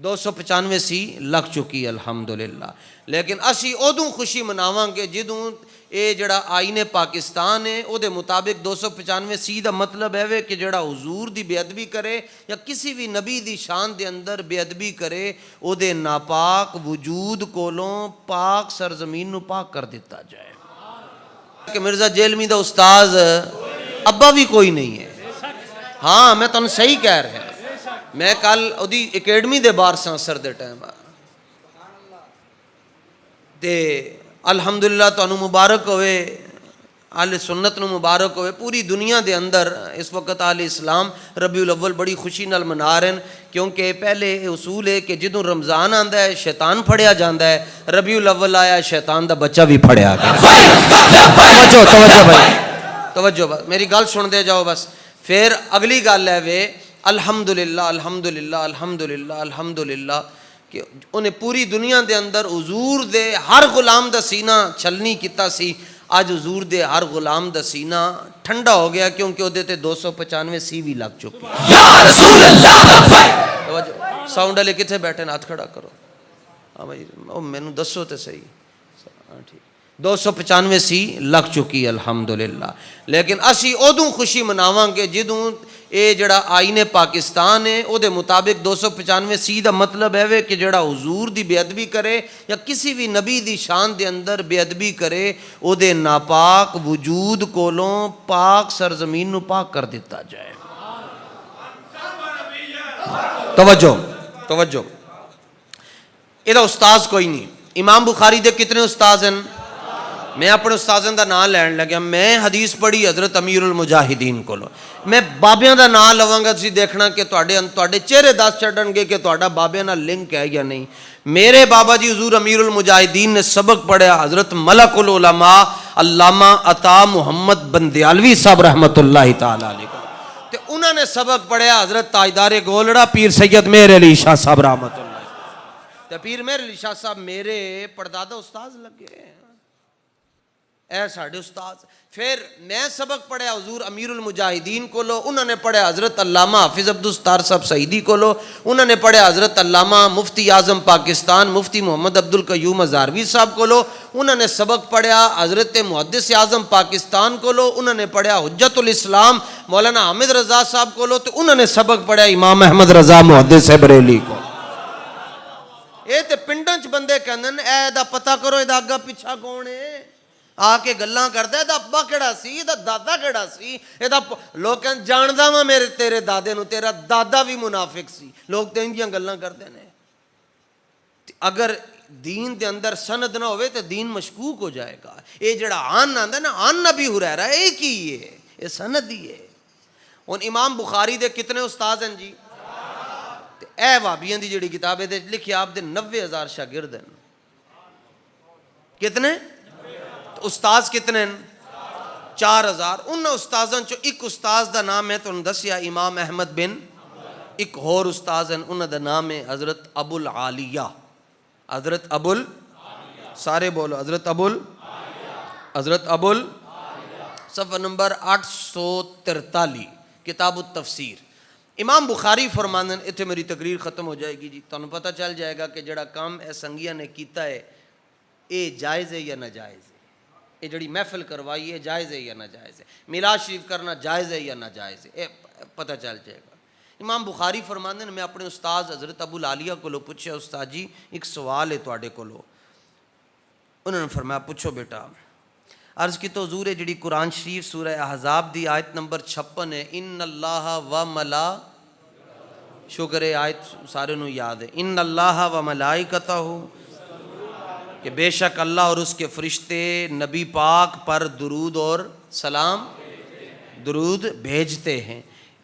295 سی لگ چکی الحمدللہ. لیکن اسی ادوں خوشی مناواں گے جدوں اے جڑا آئین پاکستان ہے او دے مطابق 295 سی دا مطلب ہے کہ جڑا حضور دی بے ادبی کرے یا کسی بھی نبی دی شان دے اندر بے ادبی کرے او دے ناپاک وجود کولوں پاک سرزمین نو پاک کر دیتا جائے. کہ مرزا جیلمی دا استاذ ابا بھی کوئی نہیں ہے. ہاں میں تانوں صحیح کہہ رہا. میں کل اودی اکیڈمی دے باہر ساں اثر دے ٹائم تے الحمدللہ تانوں مبارک ہوئے, اہل سنت نو مبارک ہوئے. پوری دنیا دے اندر اس وقت اہل اسلام ربیع الاول بڑی خوشی نال منا رہے ہیں, کیونکہ پہلے اصول ہے کہ جدوں رمضان آندا ہے شیطان پھڑیا جاندا ہے, ربیع الاول آیا شیطان دا بچہ بھی پھڑیا گیا. توجہ بھائی, توجہ بس میری گل سن دے جاؤ بس. پھر اگلی گل ہے وے الحمدللہ الحمدللہ الحمدللہ الحمدللہ کہ انہیں پوری دنیا دے اندر حضور دے ہر غلام دا سینہ چھلنی کیتا سی. آج حضور دے ہر غلام دا سینہ ٹھنڈا ہو گیا کیونکہ وہ تے 295 سی بھی لگ چکی. یا رسول اللہ, ساؤنڈ والے کتنے بیٹھے ہاتھ کھڑا کرو. ہاں بھائی مینو دسو تے صحیح. ہاں ٹھیک, 295 سی لگ چکی الحمدللہ. لیکن اسی ادوں خوشی مناواں گے جدوں اے جڑا آئین پاکستان ہے او دے مطابق 295 سی دا مطلب ہے کہ جڑا حضور دی بے ادبی کرے یا کسی بھی نبی دی شان دے اندر بے ادبی کرے او دے ناپاک وجود کولوں پاک سرزمین نو پاک کر دیتا جائے. توجہ توجہ. یہ استاذ کوئی نہیں. امام بخاری دے کتنے استاذ ہیں؟ میں اپنے استاذوں دا نام لین لگیا. میں حدیث پڑھی حضرت امیر المجاہدین کولو. میں بابیاں دا نام لواں گا تسی دیکھنا کہ تواڈے چہرے دس چڑھن گے کہ تہاڈا بابیاں نال لنک ہے یا نہیں. میرے بابا جی حضور امیر المجاہدین نے سبق پڑھیا حضرت ملک العلماء علامہ عطا محمد بندیالوی صاحب رحمۃ اللہ تعالی علیہ, تے انہوں نے سبق پڑھیا حضرت تاجدار گولڑا پیر سید مہر علی شاہ صاحب رحمۃ اللہ. تے پیر مہر علی شاہ صاحب میرے پردادا استاذ لگے, اے ساڑھے استاذ. پھر میں سبق پڑھیا حضور امیر المجاہدین کو لو, انہوں نے پڑھیا حضرت علامہ حافظ عبدالستار صاحب سعیدی کو لو, انہوں نے پڑھیا حضرت علامہ مفتی اعظم پاکستان مفتی محمد عبدالقیوم ہزاروی صاحب کو لو, انہوں نے سبق پڑھیا حضرت محدث اعظم پاکستان کو لو, انہوں نے پڑھیا حجت الاسلام مولانا حامد رضا صاحب کو لو, تو انہوں نے سبق پڑھیا امام احمد رضا محدث بریلی کو. اے تے پنڈاں چ بندے کہندے اے دا پتہ کرو اے دا اگا پیچھا کون ہے, آ کے گلاں کردا ہے دا ابا کیڑا سی, دا دادا کیڑا سی, اے دا لوگ کہندے جاندا وا میرے تیرے دادے نو, تیرا دادا بھی منافق سی. لوگ تے انجیاں گلاں کردے نے. اگر دین دے اندر سند نہ ہوئے تو دین مشکوک ہو جائے گا. اے جڑا عن آندا نا عن نبی ہریرہ اے کی ہے, اے سند ہی ہے. ہن امام بخاری دے کتنے استاد ہیں جی؟ اے وہابیاں دی جڑی کتاب ہے لکھی آپ دے 90,000 شاگرد ہیں. کتنے استاذ کتنے ہیں؟ 4,000. ان استاذاں چو ایک استاذ دا نام ہے تو دسیا امام احمد بن, ایک اور استاذ ہیں انہاں دا نام ہے حضرت ابو العالیہ. حضرت ابو سارے بولو حضرت ابو صفحہ نمبر 843 کتاب التفسیر. امام بخاری فرماندے ہیں, اتنے میری تقریر ختم ہو جائے گی جی, تانوں پتہ چل جائے گا کہ جڑا کام اے سنگیاں نے کیتا ہے اے جائز ہے یا ناجائز ہے. یہ جڑی محفل کروائی ہے جائز ہے یا ناجائز ہے, میلاد شریف کرنا جائز ہے یا ناجائز ہے, اے پتہ چل جائے گا. امام بخاری فرماندے ہیں میں اپنے استاد حضرت ابو العالیہ کو پوچھا, استاد جی ایک سوال ہے تواڈے کولو. انہوں نے فرمایا پوچھو بیٹا. عرض کی تو حضور ہے جڑی قرآن شریف سورہ احزاب دی آیت نمبر 56 ہے, ان اللہ و ملا, شکر ہے آیت سارے نو یاد ہے, ان اللہ و ملائکتہ, کہ بے شک اللہ اور اس کے فرشتے نبی پاک پر درود اور سلام درود بھیجتے ہیں.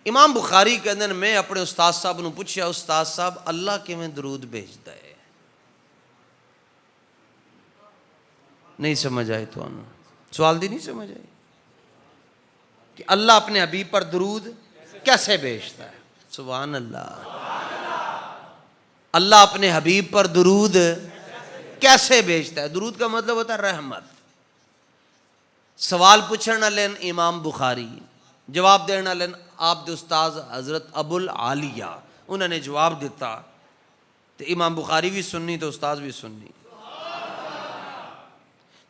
امام بخاری کہندے ہیں میں اپنے استاد صاحب نو پوچھیا, استاد صاحب اللہ کیویں درود بھیجدا ہے؟ نہیں سمجھ آئی تو سوال دی نہیں سمجھ آئی کہ اللہ اپنے حبیب پر درود کیسے بھیجتا ہے؟ سبحان اللہ. اللہ اپنے حبیب پر درود کیسے بھیجتا ہے؟ درود کا مطلب ہوتا ہے رحمت. سوال پوچھنے والے امام بخاری, جواب دینے والے آپ دے استاد حضرت ابو العالیہ. انہوں نے جواب دیتا تو امام بخاری بھی سنی تو استاد بھی سنی.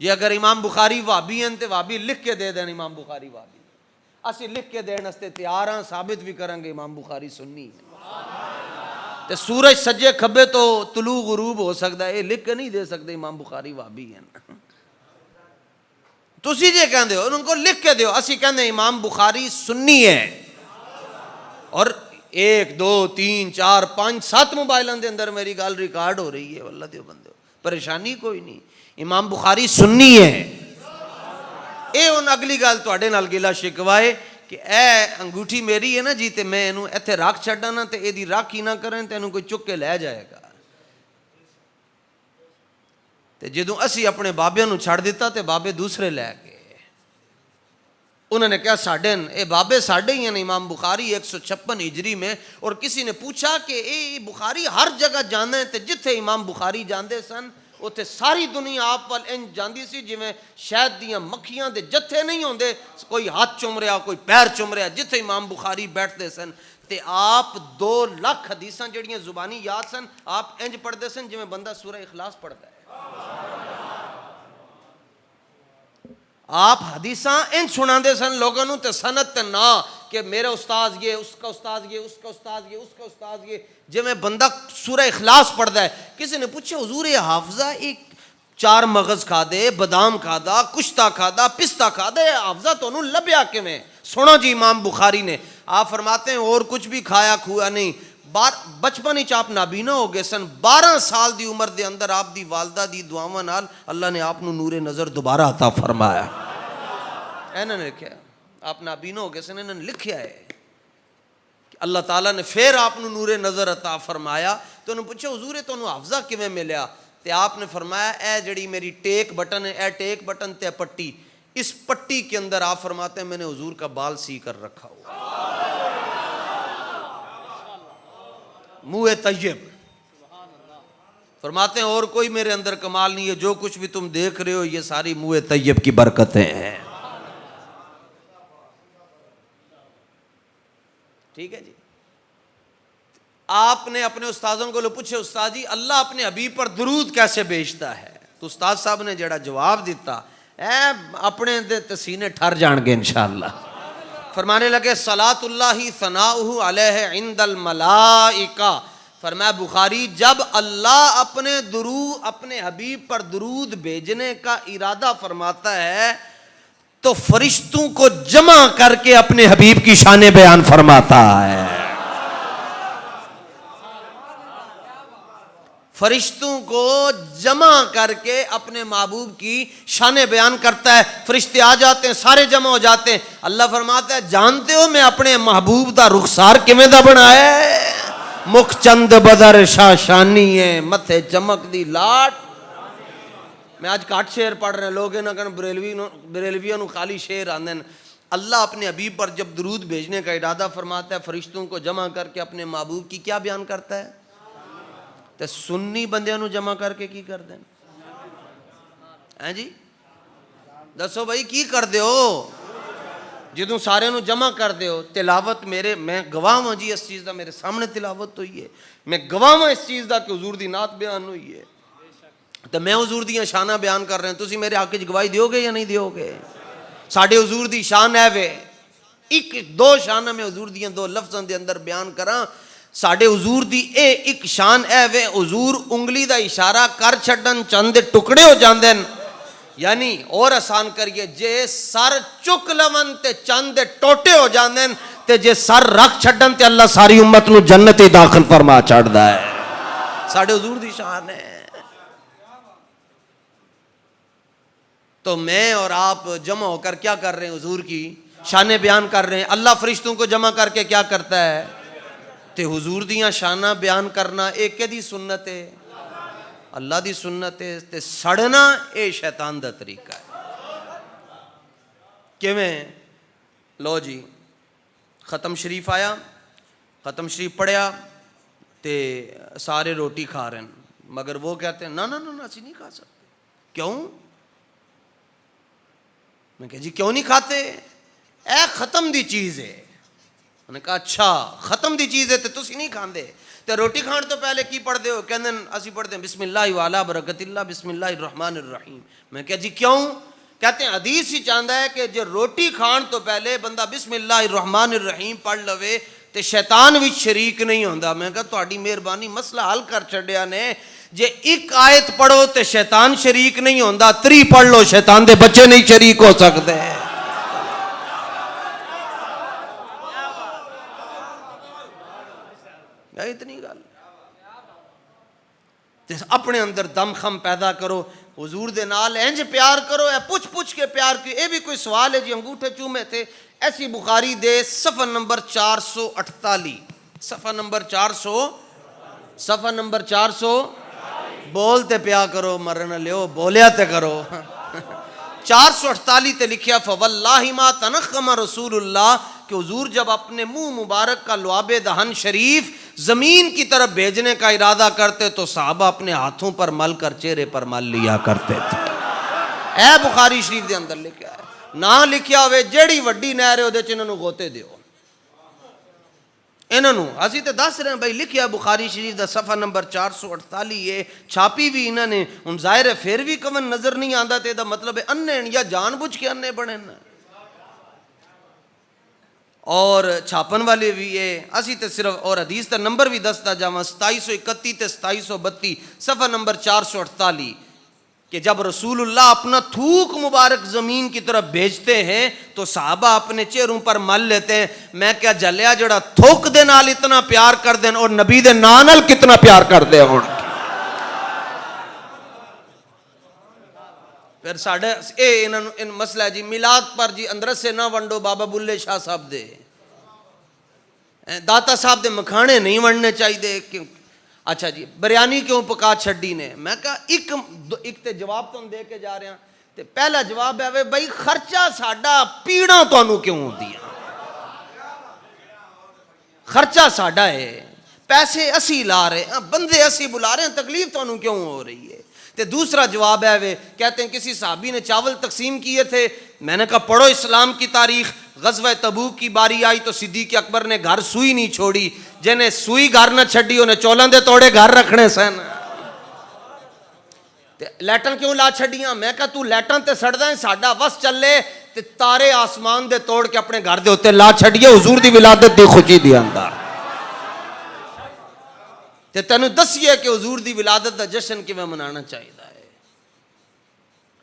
جی اگر امام بخاری وہابی ہیں تو وہابی لکھ کے دے دین امام بخاری وہابی. اسی لکھ کے دین واسطے تیار ہاں, ثابت بھی کریں گے امام بخاری سنی ہے. تے سورج سجے کھبے تو طلوع غروب ہو سکتا ہے, یہ لکھ کے نہیں دے سکتے امام بخاری وہابی ہیں. تسی جے کہندے ہو ان کو لکھ کے دیو, اسی کہندے امام بخاری سنی ہے. اور 1 2 3 4 5 7 موبائلوں دے اندر میری گل ریکارڈ ہو رہی ہے. واللہ دیو بندے پریشانی کوئی نہیں, امام بخاری سنی ہے. اے ان اگلی گل تواڈے نال گلا شکوا ہے کہ اے انگوٹھی میری ہے نا جی, تے میں اینوں ایتھے رکھ چھڈاں نا تے ایدی رکھ ہی نہ کریں تے اینوں کوئی چک کے لے جائے گا. تے جدوں اسی اپنے بابیاں نوں چھڑ دیتا تے بابے دوسرے لے گئے. انہوں نے کہا ساڈے اے بابے ساڈے ہی ہیں. امام بخاری 156 ہجری میں, اور کسی نے پوچھا کہ اے بخاری ہر جگہ جانا ہے تے جتھے امام بخاری جاندے سن اتنے ساری دنیا آپ وال انج جاندی سی جویں شہد دیاں مکھیاں دے جتھے نہیں ہوندے, کوئی ہاتھ چوم رہا کوئی پیر چوم رہا, جتھے امام بخاری بیٹھتے سن تے آپ 2 لاکھ حدیثاں جڑیاں زبانی یاد سن آپ انج پڑھتے سن جویں بندہ سورہ اخلاص پڑھتا ہے. آپ حدیثاں انج سناندے سن لوگوں نوں تے سند تے نا کہ میرا استاذ یہ, اس کا استاذ یہ, اس کا استاذ یہ, اس کا استاذ یہ, جویں بندہ سورہ اخلاص پڑھتا ہے. کسی نے پوچھا حضور یہ حافظہ ایک 4 مغز کھا دے, بادام کھا دا, کشتا کھا دا, پستہ کھا دے, حافظہ تانوں لبیا کیویں؟ سنو جی امام بخاری نے, آپ فرماتے ہیں اور کچھ بھی کھایا کھویا نہیں. بچپن ہی آپ نابینا ہو گئے سن. 12 سال دی عمر دے اندر آپ دی والدہ دی دعاواں نال اللہ نے آپ نو نور نظر دوبارہ عطا فرمایا. انہوں نے لکھا, آپ نابینا ہو گئے سن, انہوں نے لکھیا ہے کہ اللہ تعالیٰ نے پھر آپ نو نور نظر عطا فرمایا. تو انہوں نے پوچھا حضور تو انہوں حافظہ کیویں ملیا؟ تے آپ نے فرمایا اے جڑی میری ٹیک بٹن ہے, اے ٹیک بٹن تے پٹی, اس پٹی کے اندر آپ فرماتے ہیں میں نے حضور کا بال سی کر رکھا ہوا. منہ طیب فرماتے ہیں اور کوئی میرے اندر کمال نہیں ہے, جو کچھ بھی تم دیکھ رہے ہو یہ ساری منہ طیب کی برکتیں ہیں. ٹھیک ہے جی. آپ نے اپنے استاذوں کو پوچھے استاد جی اللہ اپنے حبیب پر درود کیسے بھیجتا ہے؟ تو استاد صاحب نے جڑا جواب دیتا اے اپنے دے سینے ٹھر جان گے انشاءاللہ. فرمانے لگے صلاۃ اللہ ثناؤہ علیہ عند الملائکہ. فرمایا بخاری جب اللہ اپنے حبیب پر درود بھیجنے کا ارادہ فرماتا ہے تو فرشتوں کو جمع کر کے اپنے حبیب کی شان بیان فرماتا ہے. فرشتوں کو جمع کر کے اپنے محبوب کی شان بیان کرتا ہے. فرشتے آ جاتے ہیں, سارے جمع ہو جاتے ہیں. اللہ فرماتا ہے جانتے ہو میں اپنے محبوب دا رخسار کیویں دا بنایا ہے؟ مکھ چند بدر شاہ شانی ہے, متھے چمک دی لاٹ. میں آج کاٹ شعر پڑھ رہے ہیں, لوگ نہ کہن بریلویوں خالی شعر آندے ہیں. اللہ اپنے حبیب پر جب درود بھیجنے کا ارادہ فرماتا ہے فرشتوں کو جمع کر کے اپنے محبوب کی کیا بیان کرتا ہے؟ تے سنی بندیاں نو جمع کر کے کی کر دیں ہیں جی؟ دسو بھائی کی کر دے ہو؟ جدوں سارے نو جمع کر دے ہو تلاوت میں گواہ ہوں جی اس چیز دا, میرے سامنے تلاوت ہوئی ہے, میں گواہ ہوں اس چیز دا کہ حضور دی نعت بیان ہوئی ہے, تو میں حضور دیاں شاناں بیان کر رہے ہیں. تسی میرے حق وچ گواہی دیو گے یا نہیں دیو گے؟ ساڈے حضور دی شان ہے وے, ایک 2 شاناں میں حضور دیاں 2 لفظاں دے اندر بیان کراں. ساڈے حضور دی ایک شان ہے وے, حضور انگلی دا اشارہ کر چھڈن چند ٹکڑے ہو جاندے ہیں. یعنی اور آسان کریے جے سر چک لون تے چند ٹوٹے ہو جاندے ہیں, تے جے سر رکھ چھڈن تے اللہ ساری امت نو جنت داخل فرما چھڑدا ہے. ساڈے حضور دی شان ہے. تو میں اور آپ جمع ہو کر کیا کر رہے ہیں؟ حضور کی شان بیان کر رہے ہیں. اللہ فرشتوں کو جمع کر کے کیا کرتا ہے؟ تے حضور دیاں شاناں بیان کرنا ایک دی سنت ہے, اللہ دی سنت ہے. تے سڑنا اے شیطان دا طریقہ ہے. کیویں؟ لو جی ختم شریف آیا, ختم شریف پڑھیا تے سارے روٹی کھا رہے ہیں, مگر وہ کہتے ہیں نا نا نا اسی نہیں کھا سکتے. کیوں؟ میں کہ جی کیوں نہیں کھاتے؟ اے ختم دی چیز ہے, انہوں نے کہا اچھا ختم دی چیز ہے تے تسی نہیں کھاندے تے روٹی کھان تو پہلے کی پڑھتے ہو؟ کہندے اسی پڑھتے ہیں بسم اللہ وعلا برکت اللہ بسم اللہ الرحمن الرحیم. میں کہا جی کیوں؟ کہتے ہیں حدیث ہی چاہتا ہے کہ جو روٹی کھان تو پہلے بندہ بسم اللہ الرحمن الرحیم پڑھ لوے تے شیطان بھی شریک نہیں ہوندا. میں کہا تہاڈی مہربانی مسئلہ حل کر چھڈیا نے. جے ایک آیت پڑھو تے شیطان شریک نہیں ہوندا, 3 پڑھ لو شیطان دے بچے نہیں شریک ہو سکتے. اتنی گل اپنے اندر دم خم پیدا کرو, حضور دے نال انج پیار کرو. اے پوچھ کے پیار کی. اے بھی کوئی سوال ہے جی انگوٹھے چومے تھے. ایسی بخاری دے صفحہ نمبر 448, صفحہ نمبر 400 بولتے پیا کرو مرن لیو بولیا تے کرو. 448 تے لکھیا فواللہ ما تنخم رسول اللہ, کہ حضور جب اپنے منہ مبارک کا لعاب دہن شریف زمین کی طرف بھیجنے کا ارادہ کرتے تو صحابہ اپنے ہاتھوں پر مل کر چہرے پر مل لیا کرتے تھے. اے بخاری شریف دے اندر لکھیا ہے. نہ لکھیا ہوئے جیڑی وڈی نہر ہے اودے چ انہاں نوں گوتے دیو. انہاں نوں اسی تے دس رہے ہیں بھائی لکھیا بخاری شریف دا صفحہ نمبر 448 ہے, چھاپی بھی انہاں نے. ہن ظاہر ہے پھر بھی کون نظر نہیں آندا تے دا مطلب ہے انے یا جان بوجھ کے انے بنے نا. اور چھاپن والے بھی ہے اسی تے صرف اور حدیث دا نمبر بھی دستا جاواں 2731 تے 2732 صفحہ نمبر 448 کہ جب رسول اللہ اپنا تھوک مبارک زمین کی طرف بھیجتے ہیں تو صحابہ اپنے چہروں پر مل لیتے ہیں. میں کیا جلیا جڑا تھوک دے نال اتنا پیار کر دین اور نبی دے نام نال کتنا پیار کر دے ہون. پھر ساڈے اے ان مسئلہ ہے جی میلاد پر جی اندر سے نہ ونڈو بابا بلے شاہ صاحب دے داتا صاحب دے مکھانے نہیں ونڈنے چاہیے. اچھا جی بریانی کیوں پکا چھڈی نے؟ میں کہا ایک تے جواب تو دے کے جا رہے ہیں. تے پہلا جواب ہے بھائی خرچہ ساڈا پیڑاں تانوں کیوں ہوندیاں؟ خرچہ ساڈا ہے, پیسے اسی لا رہے ہیں, بندے اسی بلا رہے ہیں, تکلیف تانوں کیوں ہو رہی ہے؟ تے دوسرا جواب ہے کہتے ہیں کسی صحابی نے چاول تقسیم کیے تھے. میں نے کہا پڑھو اسلام کی تاریخ. غزوہ تبوک کی باری آئی تو صدیق اکبر نے گھر سوئی نہیں چھوڑی. جنہیں سوئی گھر نہ چھڈی انہیں چولن دے توڑے گھر رکھنے سن. لیٹن کیوں لا چھڈیاں؟ میں کہا تو لیٹن تے سڑدا ہے, ساڈا وس چلے تے تارے آسمان دے توڑ کے اپنے گھر دے اوتے لا چھڈیے حضور دی ولادت دی خوشی دی اندر. تے تینوں دسیے کہ حضور دی ولادت دا جشن کیویں منانا چاہیے.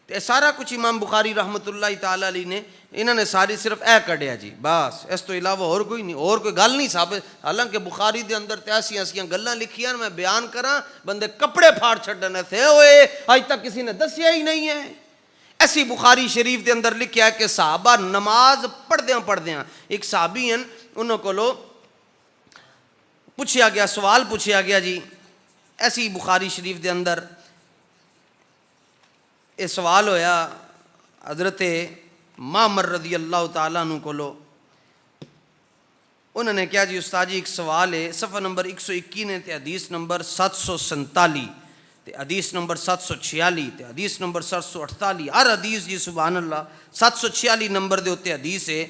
تے سارا کچھ امام بخاری رحمت اللہ تعالی علیہ نے انہوں نے ساری صرف اے کڈیا جی بس, اس تو علاوہ اور کوئی نہیں, اور کوئی گل نہیں ثابت. حالانکہ بخاری دے اندر تے ایسیاں گلاں لکھیاں میں بیان کراں بندے کپڑے پھاڑ چھڈنے تھے ہوئے اج تک کسی نے دسیا ہی نہیں ہے. ایسی بخاری شریف دے اندر لکھیا ہے کہ صحابہ نماز پڑھدیاں ایک صحابی ہیں انہوں کو پوچھیا گیا, سوال پوچھیا گیا جی. ایسی بخاری شریف دے اندر یہ سوال ہویا حضرت معمر رضی اللہ تعالیٰ عنہ کو. انہوں نے کہا جی استاد جی ایک سوال ہے. صفحہ نمبر 121 نے تے حدیث نمبر 747 تے حدیث نمبر 746 تے حدیث نمبر 748 ہر حدیث جی سبحان اللہ 746 نمبر دے ہوتے حدیث ہے.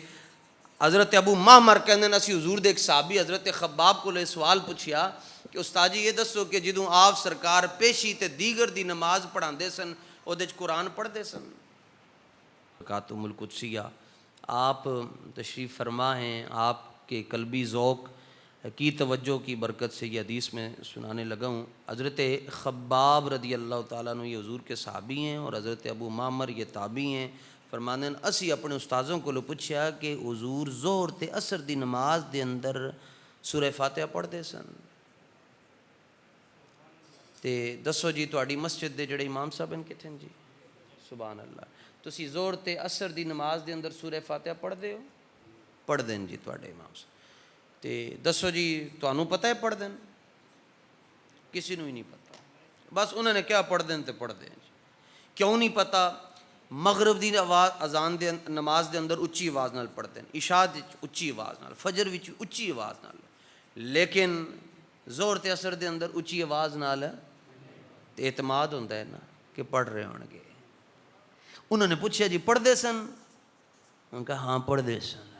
حضرت ابو معمر کہندے نے اسی حضور دے ایک صحابی حضرت خباب کو لے سوال پوچھیا کہ استاد جی یہ دسو کہ جدوں آپ سرکار پیشی تے دیگر دی نماز پڑھاندے سن اودے قرآن پڑھتے سن؟ کاتم القدسیہ آپ تشریف فرما ہیں, آپ کے قلبی ذوق کی توجہ کی برکت سے یہ حدیث میں سنانے لگا ہوں. حضرت خباب رضی اللہ تعالیٰ عنہ یہ حضور کے صحابی ہیں اور حضرت ابو معمر یہ تابعی ہیں. فرمانے اسی اپنے استاذوں کو پوچھا کہ حضور ظہر تے عصر دی نماز دے اندر سورہ فاتحہ پڑھتے سن تے دسو جی تہاڈی مسجد دے جڑے امام صاحب ہیں کتھے جی؟ سبحان اللہ. تسی ظہر تے عصر دی نماز دے اندر سورہ فاتحہ پڑھدے ہو؟ پڑھ دیں جی تہاڈے امام صاحب. تے دسو جی تانوں پتہ ہے پڑھ دیں؟ کسی نوں ہی نہیں پتہ. بس انہوں نے کیا پڑھ دیں تے پڑھ دیں جی. کیوں نہیں پتہ؟ مغرب دی اذان دے نماز دے اندر اچھی آواز نال پڑھ دیں, عشاء اچھی آواز نال, فجر وچ اچھی آواز نال, لیکن ظہر تے عصر دے اندر اچھی آواز نال اعتماد ہوتا ہے نا کہ پڑھ رہے ہون گے. انہوں نے پوچھا جی پڑھ دے سن؟ انہوں نے کہا ہاں پڑھ دے سن.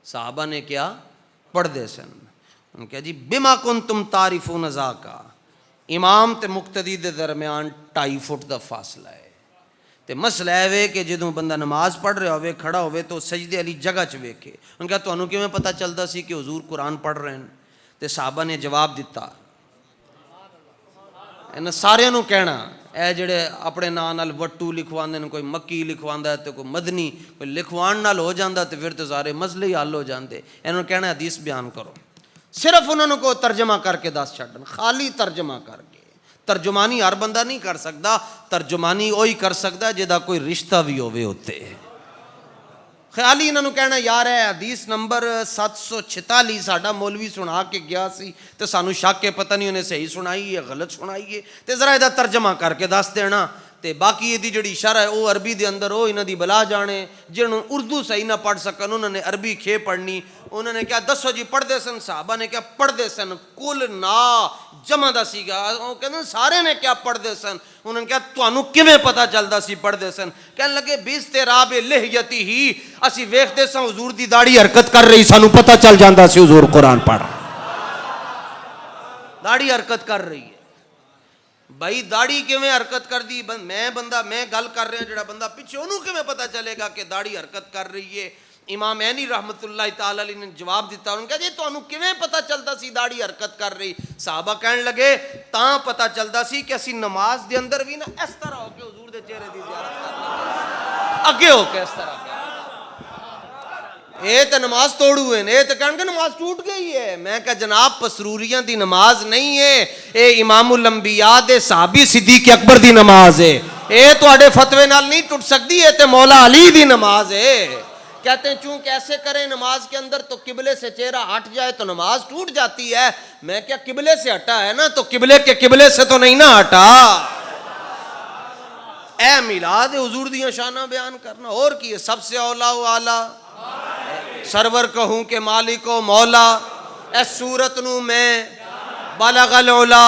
صحابہ نے کیا پڑھتے سن. انہوں نے کہا جی بما کنتم تعرفون ذاکا, امام تے مقتدی دے درمیان 2.5 فٹ دا فاصلہ ہے. تے مسئلہ ہے کہ جدوں بندہ نماز پڑھ رہا ہوئے کھڑا ہوئے تو سجدے والی جگہ چ ویکھے. انہوں نے کہا تانوں کیویں پتہ چلدا سی کہ حضور قرآن پڑھ رہے ہیں؟ تے صحابہ نے جواب دیتا, انہاں سارے نوں کہنا اے جڑے اپنے نام نال وٹو لکھواندے نے, کوئی مکی لکھواندا ہے تے کوئی مدنی, کوئی لکھوان نال ہو جاندا تے پھر تے سارے مسئلے ہی حل ہو جاندے. انہوں نے کہنا حدیث بیان کرو. صرف انہوں نے کو ترجمہ کر کے دس چھڈن, خالی ترجمہ کر کے. ترجمانی ہر بندہ نہیں کر سکتا, ترجمانی وہی کر سکتا ہے جہاں کوئی رشتہ بھی ہوئے ہوتے. خیالی انہوں نے کہنا یار ہے حدیث نمبر 746 ساڈا مولوی سنا کے گیا سی تے سانو شک کے پتہ نہیں انہیں صحیح سنائی ہے غلط سنائی ہے, تے ذرا یہ ترجمہ کر کے دس دینا. تے باقی یہ جڑی شرح ہے وہ عربی دے اندر وہ انہاں دی بلا جانے, جنہوں اردو صحیح نہ پڑھ سکن انہوں نے عربی کھے پڑھنی. انہوں نے کیا دسو جی پڑھتے سن؟ صحابہ نے کیا پڑھتے سن؟ کل نا جمع دا سیگا. وہ کہتے ہیں سارے نے کیا پڑھتے سن؟ انہوں نے کہا تانوں کیویں پتہ چلدا سی پڑھتے سن؟ کہنے لگے باستراب لحیتی ہی اسی ویکھدے سن حضور دی داڑھی حرکت کر رہی, سانوں پتہ چل جاندا سی حضور قرآن پڑھ رہے, داڑھی حرکت کر رہی ہے. بھائی داڑھی کیویں حرکت کر دی؟ میں گل کر رہا جڑا بندہ پیچھے انہوں کیویں پتہ چلے گا کہ داڑھی حرکت کر رہی ہے؟ امام عینی رحمت اللہ تعالی علیہ نے جواب دیتا. انہوں نے کہا جی تانوں کیویں پتہ چلدا سی داڑھی حرکت کر رہی؟ صحابہ کہنے لگے تاں پتہ چلدا سی کہ اسی نماز دے اندر بھی نا اس طرح ہو کے حضور دے چہرے دی زیارت کرنا, اگے ہو کے اس طرح. اے تے نماز توڑو ہے, اے تے کہن کہ نماز ٹوٹ گئی ہے. میں کہا جناب پسروریاں دی نماز نہیں ہے, اے امام الانبیاء دے صحابی صدیق اکبر دی نماز ہے. اے تواڈے فتوے نال نہیں ٹوٹ سکتی, اے تے مولا علی دی نماز ہے. کہتے ہیں چونکہ ایسے کریں نماز کے اندر تو قبلے سے چہرہ ہٹ جائے تو نماز ٹوٹ جاتی ہے. میں کیا قبلے سے ہٹا ہے نا, تو قبلے کے قبلے سے تو نہیں نہ ہٹا. اے میلاد حضور دیاں شانہ بیان کرنا اور کی ہے. سب سے اولا و اعلیٰ سرور کہوں کہ مالک و مولا, اے صورت نو میں بلغ العلا.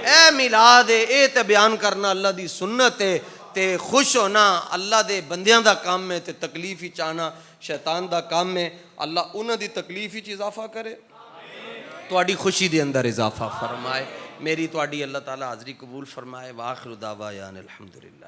اے میلاد ہے, اے تے بیان کرنا اللہ دی سنت ہے. تے خوش ہونا اللہ دے بندیاں دا کام ہے, تے تکلیف ہی چاہنا شیطان دا کام ہے. اللہ انہاں دی تکلیف ہی اضافہ کرے, تواڈی خوشی دے اندر اضافہ فرمائے. میری تواڈی اللہ تعالی حاضری قبول فرمائے. وآخر دعوانا الحمدللہ.